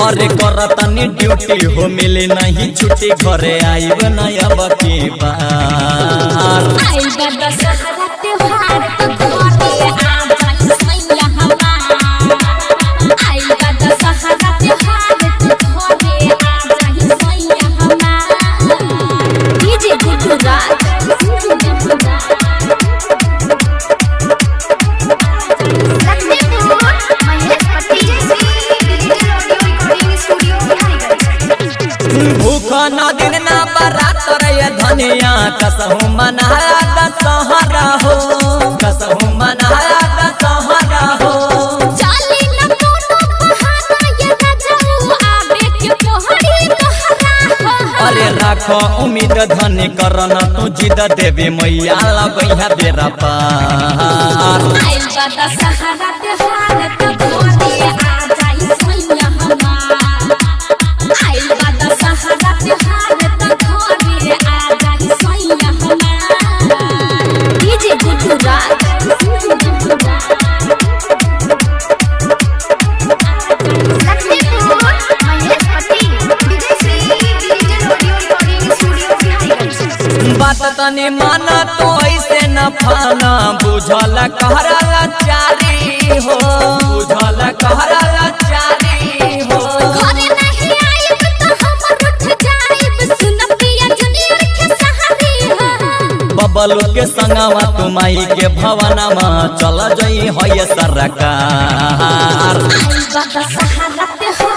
अरे करतनी ड्यूटी हो मिले नहीं छुट्टी घरे आइब न अब के बार आइल बा दशहरा त्योहार तो घरे आ जाई सैया हमार आइल बा दशहरा त्योहार तो घरे आ जाई सैया हमार डीजे गुजरात भूखा न दिन ना बारात रे धनिया कसहु मनाया दशहरा हो कसहु मनाया दशहरा हो चली न कोनो बहाना ये न जाऊ आबे के तोहरी कहरा हो अरे राखो उम्मीद धनी करन तू जिद देवी मैया लगैया बेरा पार आइल बा दशहरा त्योहार तो घरे आ जाई सैया हमार आइल बा दशहरा त्योहार तो घरे आ जाई सैया हमार डीजे गुजरात बात तनी माना तो ऐसे न फाना बुझल कहरा चारी हो बुझल कहरा चारी हो घरे नहीं आइब तो हम उठ जाइब सुन पिया जूनियर के सहारी हो बबलू के संगवा तू माई के भवनमा चल जई है सरकार आइल बा दशहरा त्योहार